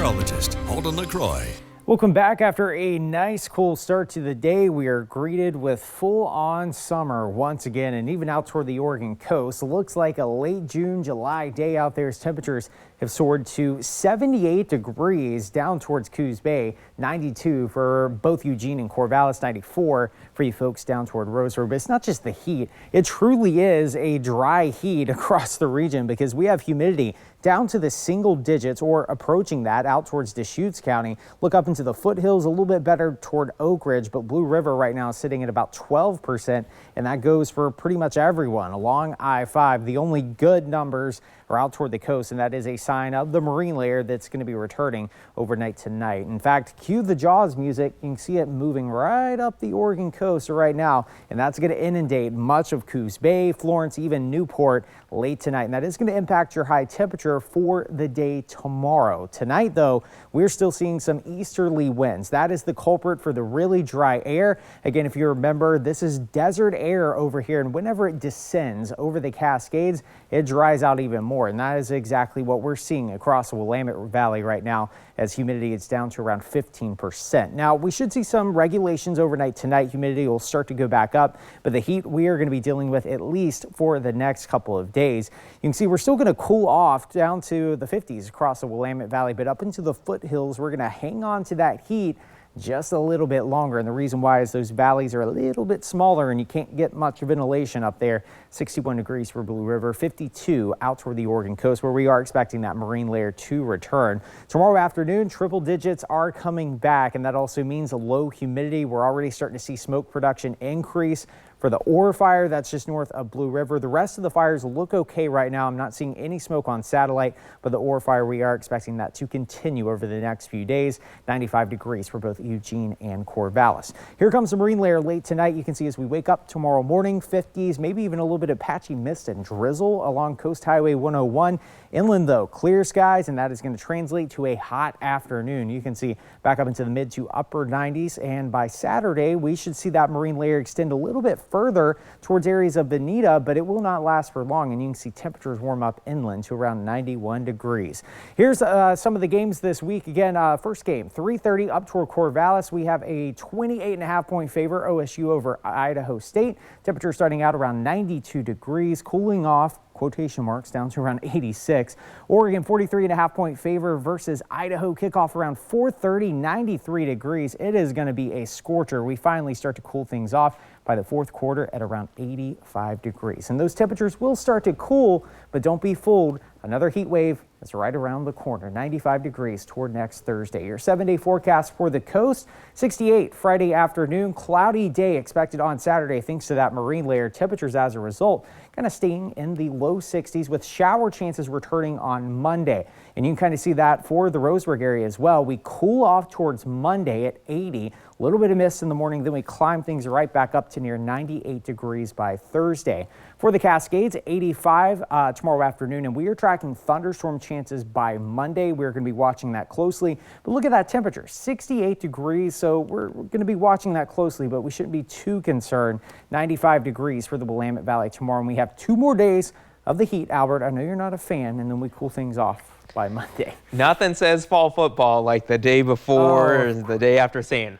meteorologist, Holden LaCroix. Welcome back. After a nice cool start to the day, we are greeted with full-on summer once again, and even out toward the Oregon coast. It looks like a late June, July day out there as temperatures have soared to 78 degrees down towards Coos Bay, 92 for both Eugene and Corvallis, 94 for you folks down toward Roseburg. But it's not just the heat. It truly is a dry heat across the region because we have humidity down to the single digits or approaching that out towards Deschutes County. Look up into the foothills, a little bit better toward Oak Ridge, but Blue River right now is sitting at about 12%, and that goes for pretty much everyone along I-5. The only good numbers are out toward the coast, and that is a sign of the marine layer that's going to be returning overnight tonight. In fact, cue the Jaws music. You can see it moving right up the Oregon coast right now, and that's going to inundate much of Coos Bay, Florence, even Newport late tonight, and that is going to impact your high temperature for the day tomorrow. Tonight, though, we're still seeing some easterly winds. That is the culprit for the really dry air. Again, if you remember, this is desert air over here, and whenever it descends over the Cascades, it dries out even more, and that is exactly what we're seeing across the Willamette Valley right now as humidity is down to around 15%. Now, we should see some regulations overnight tonight. Humidity will start to go back up, but the heat we are going to be dealing with at least for the next couple of days. You can see we're still going to cool off down to the 50s across the Willamette Valley, but up into the foothills, we're going to hang on to that heat just a little bit longer. And the reason why is those valleys are a little bit smaller and you can't get much ventilation up there. 61 degrees for Blue River, 52 out toward the Oregon coast, where we are expecting that marine layer to return. Tomorrow afternoon, triple digits are coming back, and that also means a low humidity. We're already starting to see smoke production increase for the Ore Fire. That's just north of Blue River. The rest of the fires look okay right now. I'm not seeing any smoke on satellite, but the Ore Fire, we are expecting that to continue over the next few days. 95 degrees for both Eugene and Corvallis. Here comes the marine layer late tonight. You can see as we wake up tomorrow morning, 50s, maybe even a little bit of patchy mist and drizzle along Coast Highway 101. Inland, though, clear skies, and that is going to translate to a hot afternoon. You can see back up into the mid to upper 90s, and by Saturday, we should see that marine layer extend a little bit further towards areas of Bonita, but it will not last for long, and you can see temperatures warm up inland to around 91 degrees. Here's some of the games this week. Again, first game, 3:30 up toward Corvallis. We have a 28.5-point favor, OSU over Idaho State. Temperature starting out around 92 degrees, cooling off, quotation marks, down to around 86. Oregon 43.5-point favor versus Idaho. Kickoff around 4:30, 93 degrees. It is going to be a scorcher. We finally start to cool things off by the fourth quarter at around 85 degrees. And those temperatures will start to cool, but don't be fooled. Another heat wave is right around the corner. 95 degrees toward next Thursday. Your 7-day forecast for the coast, 68 Friday afternoon. Cloudy day expected on Saturday thanks to that marine layer. Temperatures as a result kind of staying in the low 60s with shower chances returning on Monday. And you can kind of see that for the Roseburg area as well. We cool off towards Monday at 80. A little bit of mist in the morning, then we climb things right back up to near 98 degrees by Thursday. For the Cascades, 85 tomorrow afternoon, and we are tracking thunderstorm chances by Monday. We're going to be watching that closely. But look at that temperature, 68 degrees, so we're going to be watching that closely, but we shouldn't be too concerned. 95 degrees for the Willamette Valley tomorrow, and we have 2 more days of the heat. Albert, I know you're not a fan, and then we cool things off by Monday. Nothing says fall football like the day before or the day after saying,